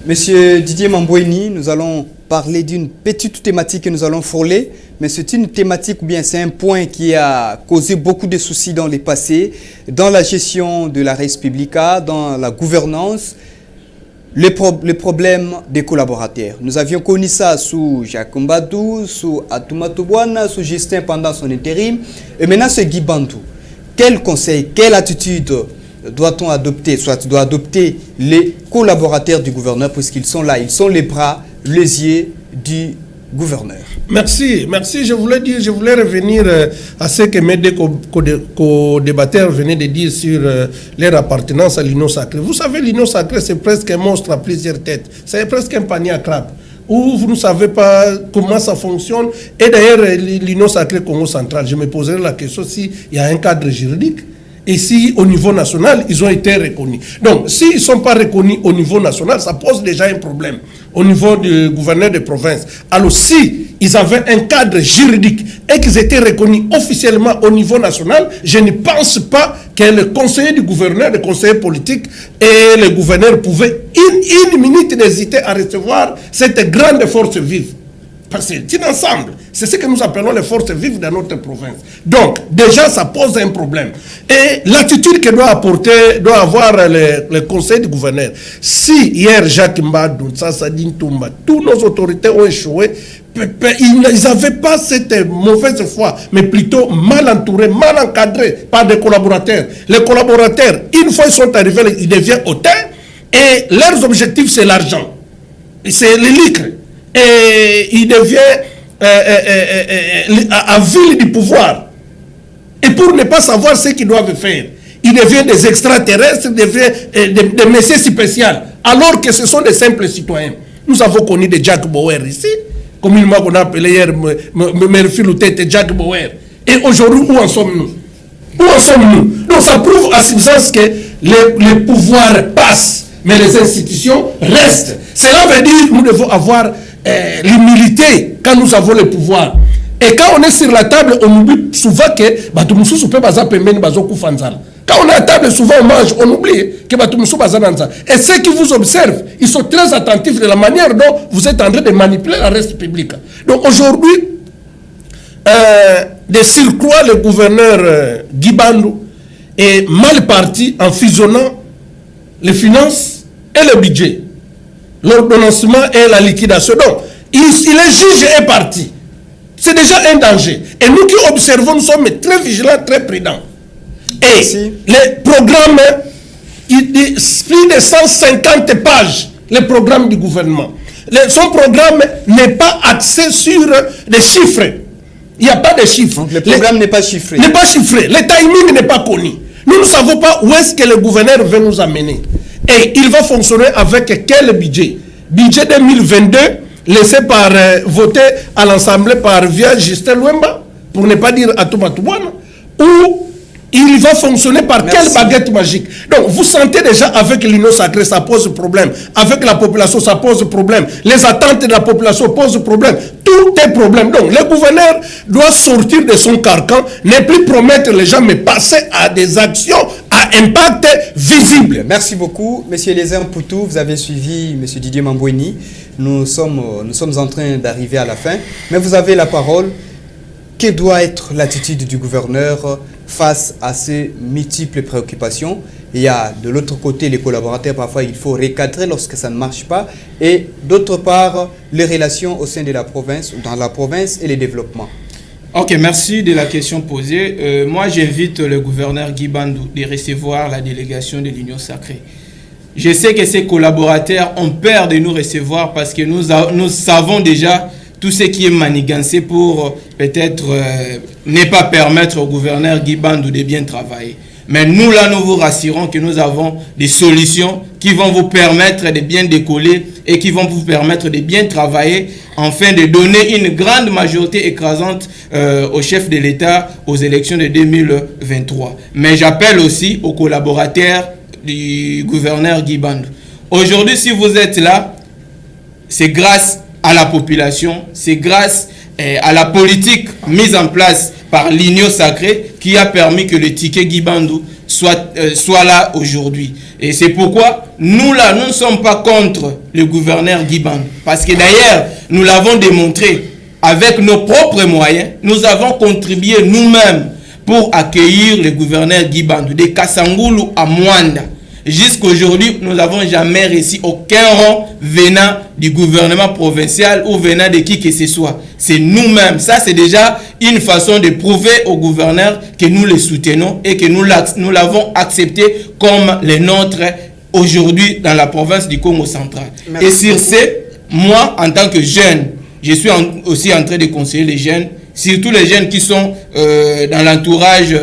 Monsieur Didier Mamboueni, nous allons parler d'une petite thématique que nous allons frôler, mais c'est une thématique ou bien c'est un point qui a causé beaucoup de soucis dans le passé, dans la gestion de la res publica, dans la gouvernance, le problème des collaborateurs. Nous avions connu ça sous Jacques Mbadou, sous Atouma Toubouana, sous Justin pendant son intérim, et maintenant c'est Guy Bandou. Quel conseil, quelle attitude doit-on adopter, soit doit adopter les collaborateurs du gouverneur, puisqu'ils sont là, ils sont les bras, les yeux du gouverneur? Merci. Je voulais revenir à ce que mes deux co-débatteurs venaient de dire sur leur appartenance à l'union sacrée. Vous savez, l'union sacrée, c'est presque un monstre à plusieurs têtes. C'est presque un panier à crabes, où vous ne savez pas comment ça fonctionne. Et d'ailleurs, l'union sacrée Congo central, je me poserai la question s'il y a un cadre juridique. Et si au niveau national, ils ont été reconnus. Donc, s'ils ne sont pas reconnus au niveau national, ça pose déjà un problème au niveau du gouverneur de province. Alors, si ils avaient un cadre juridique et qu'ils étaient reconnus officiellement au niveau national, je ne pense pas que le conseiller du gouverneur, le conseiller politique et le gouverneur pouvaient une minute hésiter à recevoir cette grande force vive. Parce que c'est un ensemble. C'est ce que nous appelons les forces vives de notre province. Donc, déjà, ça pose un problème. Et l'attitude que doit avoir le conseil du gouverneur. Si hier, Jacques Mbadou, Sassadine Toumba, tous nos autorités ont échoué, ils n'avaient pas cette mauvaise foi, mais plutôt mal entourés, mal encadrés par des collaborateurs. Les collaborateurs, une fois ils sont arrivés, ils deviennent hautains, et leurs objectifs, c'est l'argent. C'est le lucre. Et il devient à ville du pouvoir. Et pour ne pas savoir ce qu'ils doivent faire, ils deviennent des extraterrestres, des messieurs spéciaux, alors que ce sont des simples citoyens. Nous avons connu des Jack Bauer ici, communément on a appelé hier Merfiloutet Jack Bauer. Et aujourd'hui, où en sommes-nous? Où en sommes-nous? Donc ça prouve à substance que les pouvoirs passent, mais les institutions restent. Cela veut dire que nous devons avoir l'humilité quand nous avons le pouvoir. Et quand on est sur la table, on oublie souvent que quand on est à table, souvent on mange, on oublie que et ceux qui vous observent, ils sont très attentifs de la manière dont vous êtes en train de manipuler la reste publique. Donc aujourd'hui, de surcroît, le gouverneur Guy Bandou est mal parti en fusionnant les finances et le budget, l'ordonnancement et la liquidation. Donc, il est juge et parti. C'est déjà un danger. Et nous qui observons, nous sommes très vigilants, très prudents. Et les programmes, il dit plus de 150 pages, les programmes du gouvernement. Son programme n'est pas axé sur des chiffres. Il n'y a pas de chiffres. Donc le programme n'est pas chiffré. N'est pas chiffré. Le timing n'est pas connu. Nous ne savons pas où est-ce que le gouverneur veut nous amener. Et il va fonctionner avec quel budget? Budget 2022, laissé par voter à l'Assemblée par via Justin Luemba, pour ne pas dire Atouma Toubana, ou il va fonctionner par quelle baguette magique? Donc, vous sentez déjà avec l'union sacrée, ça pose problème. Avec la population, ça pose problème. Les attentes de la population posent problème. Tout est problème. Donc, le gouverneur doit sortir de son carcan, ne plus promettre les gens, mais passer à des actions à impact visible. Merci beaucoup. Monsieur Eliezer Mpoutou, vous avez suivi Monsieur Didier Mamboueni. Nous sommes en train d'arriver à la fin, mais vous avez la parole. Quelle doit être l'attitude du gouverneur face à ces multiples préoccupations? Il y a de l'autre côté les collaborateurs, parfois il faut recadrer lorsque ça ne marche pas, et d'autre part les relations au sein de la province, dans la province et les développements. Ok, merci de la question posée. Moi j'invite le gouverneur Guy Bandou de recevoir la délégation de l'Union Sacrée. Je sais que ses collaborateurs ont peur de nous recevoir parce que nous savons déjà tout ce qui est manigancé pour peut-être ne pas permettre au gouverneur Guy Bandou de bien travailler. Mais nous, là, nous vous rassurons que nous avons des solutions qui vont vous permettre de bien décoller et qui vont vous permettre de bien travailler afin de donner une grande majorité écrasante au chef de l'État aux élections de 2023. Mais j'appelle aussi aux collaborateurs du gouverneur Guy Bandou. Aujourd'hui, si vous êtes là, c'est grâce à la population, c'est grâce à la politique mise en place par l'Union Sacrée qui a permis que le ticket Guy Bandou soit là aujourd'hui. Et c'est pourquoi nous là, nous ne sommes pas contre le gouverneur Guy Bandou. Parce que d'ailleurs, nous l'avons démontré avec nos propres moyens, nous avons contribué nous-mêmes pour accueillir le gouverneur Guy Bandou, de Kassangoulou à Mwanda. Jusqu'aujourd'hui, nous n'avons jamais reçu aucun rang venant du gouvernement provincial ou venant de qui que ce soit. C'est nous-mêmes. Ça, c'est déjà une façon de prouver au gouverneur que nous le soutenons et que nous l'avons accepté comme le nôtre aujourd'hui dans la province du Congo central. Merci et sur ce, moi, en tant que jeune, je suis aussi en train de conseiller les jeunes, surtout les jeunes qui sont dans l'entourage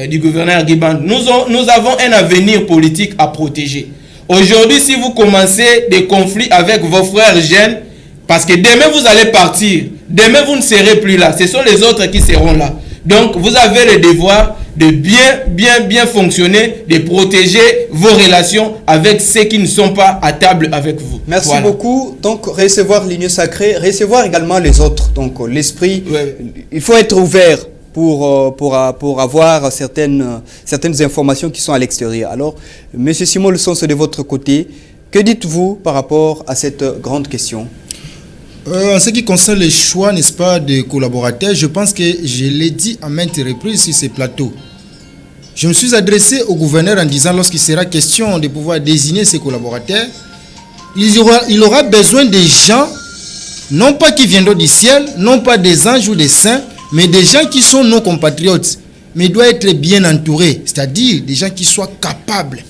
du gouverneur Guy Bandou. Nous avons un avenir politique à protéger. Aujourd'hui, si vous commencez des conflits avec vos frères jeunes, parce que demain vous allez partir, demain vous ne serez plus là, ce sont les autres qui seront là. Donc vous avez le devoir de bien fonctionner, de protéger vos relations avec ceux qui ne sont pas à table avec vous. Merci beaucoup. Donc recevoir l'Union Sacrée, recevoir également les autres. Donc l'esprit, il faut être ouvert pour avoir certaines informations qui sont à l'extérieur. Alors, M. Simon Lussons, de votre côté, que dites-vous par rapport à cette grande question? En ce qui concerne les choix, n'est-ce pas, des collaborateurs, je pense que je l'ai dit à maintes reprises sur ces plateaux. Je me suis adressé au gouverneur en disant, lorsqu'il sera question de pouvoir désigner ses collaborateurs, il aura besoin des gens, non pas qui viendront du ciel, non pas des anges ou des saints, mais des gens qui sont nos compatriotes. Mais il doit être bien entouré, c'est-à-dire des gens qui soient capables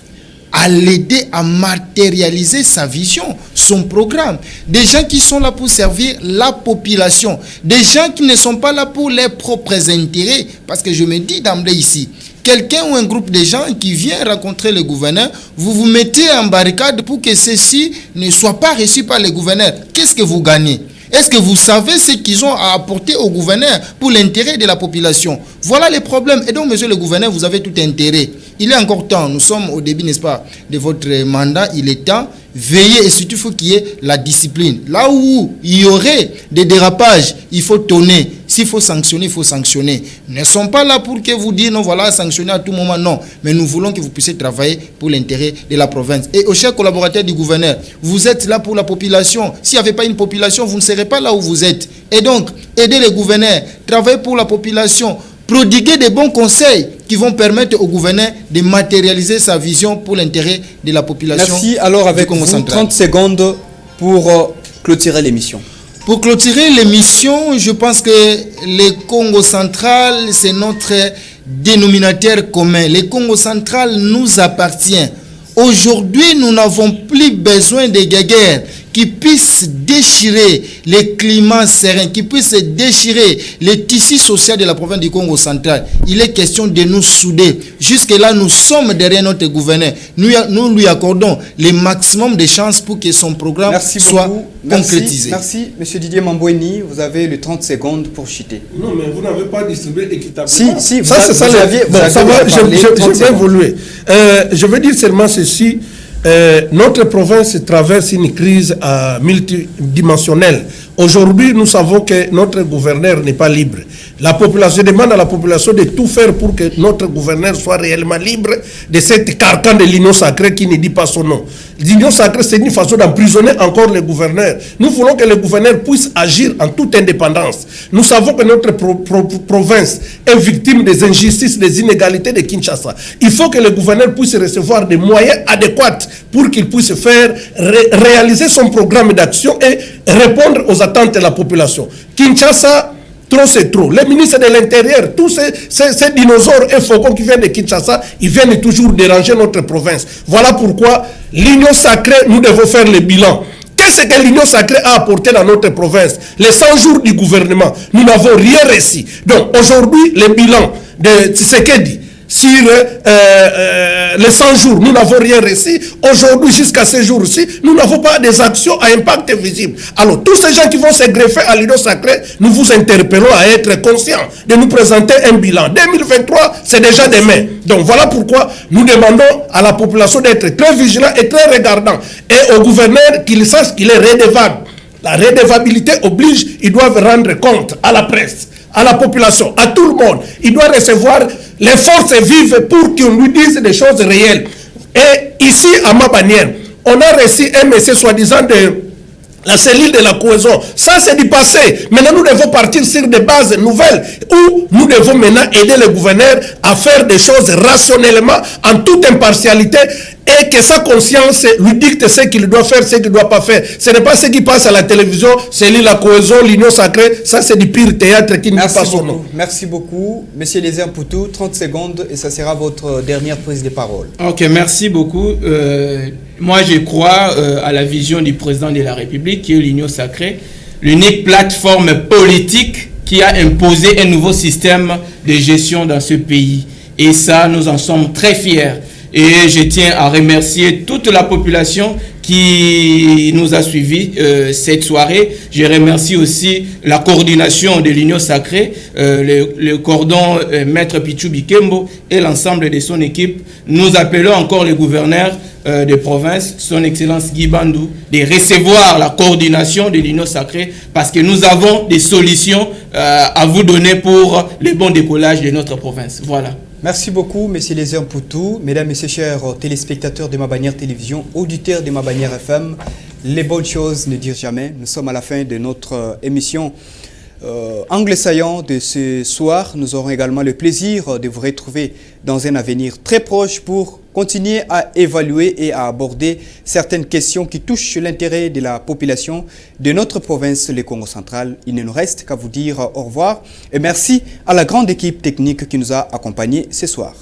à l'aider à matérialiser sa vision, son programme. Des gens qui sont là pour servir la population. Des gens qui ne sont pas là pour leurs propres intérêts. Parce que je me dis d'emblée ici, quelqu'un ou un groupe de gens qui vient rencontrer le gouverneur, vous vous mettez en barricade pour que ceux-ci ne soient pas reçus par le gouverneur. Qu'est-ce que vous gagnez? Est-ce que vous savez ce qu'ils ont à apporter au gouverneur pour l'intérêt de la population? Voilà les problèmes. Et donc, monsieur le gouverneur, vous avez tout intérêt. Il est encore temps, nous sommes au début, n'est-ce pas, de votre mandat, il est temps, veillez et surtout il faut qu'il y ait la discipline. Là où il y aurait des dérapages, il faut tonner. S'il faut sanctionner, il faut sanctionner. Nous ne sommes pas là pour que vous dites non, voilà, sanctionner à tout moment, non. Mais nous voulons que vous puissiez travailler pour l'intérêt de la province. Et aux chers collaborateurs du gouverneur, vous êtes là pour la population. S'il n'y avait pas une population, vous ne serez pas là où vous êtes. Et donc, aidez les gouverneurs, travaillez pour la population, prodiguer des bons conseils qui vont permettre au gouverneur de matérialiser sa vision pour l'intérêt de la population. Merci. Alors avec vous, 30 secondes pour clôturer l'émission. Pour clôturer l'émission, je pense que le Congo central, c'est notre dénominateur commun. Le Congo central nous appartient. Aujourd'hui, nous n'avons plus besoin de guerres qui puissent déchirer les climats sereins, qui puissent déchirer les tissus sociaux de la province du Congo central. Il est question de nous souder. Jusque-là, nous sommes derrière notre gouverneur. Nous lui accordons le maximum de chances pour que son programme soit concrétisé. Merci, M. Didier Mamboueni. Vous avez les 30 secondes pour chuter. Non, mais vous n'avez pas distribué équitablement. Si, ça, c'est ça. Ça va, je vais évoluer. Je veux dire seulement ceci. Notre province traverse une crise multidimensionnelle. Aujourd'hui, nous savons que notre gouverneur n'est pas libre. La population demande à la population de tout faire pour que notre gouverneur soit réellement libre de cette carcan de l'union sacrée qui ne dit pas son nom. L'union sacrée, c'est une façon d'emprisonner encore le gouverneur. Nous voulons que le gouverneur puisse agir en toute indépendance. Nous savons que notre province est victime des injustices, des inégalités de Kinshasa. Il faut que le gouverneur puisse recevoir des moyens adéquats pour qu'il puisse faire réaliser son programme d'action et répondre aux attentes de la population. Kinshasa, trop c'est trop. Les ministres de l'Intérieur, tous ces dinosaures et faucons qui viennent de Kinshasa, ils viennent toujours déranger notre province. Voilà pourquoi l'union sacrée, nous devons faire le bilan. Qu'est-ce que l'union sacrée a apporté dans notre province? Les 100 jours du gouvernement, nous n'avons rien réussi. Donc aujourd'hui, le bilan de Tshisekedi sur les 100 jours, nous n'avons rien réussi. Aujourd'hui, jusqu'à ces jours-ci, nous n'avons pas des actions à impact visible. Alors, tous ces gens qui vont se greffer à l'union sacrée, nous vous interpellons à être conscients de nous présenter un bilan. 2023, c'est déjà demain. Donc, voilà pourquoi nous demandons à la population d'être très vigilant et très regardant. Et au gouverneur qu'il sache qu'il est redevable. La redevabilité oblige, ils doivent rendre compte à la presse, à la population, à tout le monde. Il doit recevoir les forces vives pour qu'on lui dise des choses réelles. Et ici, à ma bannière, on a reçu un message soi-disant de la cellule de la cohésion. Ça, c'est du passé. Maintenant, nous devons partir sur des bases nouvelles où nous devons maintenant aider le gouverneur à faire des choses rationnellement, en toute impartialité, et que sa conscience lui dicte ce qu'il doit faire, ce qu'il ne doit pas faire. Ce n'est pas ce qui passe à la télévision, cellule, la cohésion, l'union sacrée. Ça, c'est du pire théâtre qui ne dit pas son nom. Merci beaucoup. Monsieur Lézin Poutou, 30 secondes et ça sera votre dernière prise de parole. Ok, merci beaucoup. Moi, je crois à la vision du président de la République, qui est l'Union sacrée, l'unique plateforme politique qui a imposé un nouveau système de gestion dans ce pays. Et ça, nous en sommes très fiers. Et je tiens à remercier toute la population qui nous a suivis cette soirée. Je remercie aussi la coordination de l'Union sacrée, le cordon Maître Pichou Bikembo et l'ensemble de son équipe. Nous appelons encore le gouverneur de province, son Excellence Guy Bandou, de recevoir la coordination de l'Union sacrée parce que nous avons des solutions à vous donner pour le bon décollage de notre province. Voilà. Merci beaucoup, M. Lézin Poutou. Mesdames, Messieurs, chers téléspectateurs de Ma Bannière Télévision, auditeurs de Ma Bannière FM, les bonnes choses ne dirent jamais. Nous sommes à la fin de notre émission Angle saillant de ce soir. Nous aurons également le plaisir de vous retrouver dans un avenir très proche pour continuer à évaluer et à aborder certaines questions qui touchent l'intérêt de la population de notre province, le Congo central. Il ne nous reste qu'à vous dire au revoir et merci à la grande équipe technique qui nous a accompagnés ce soir.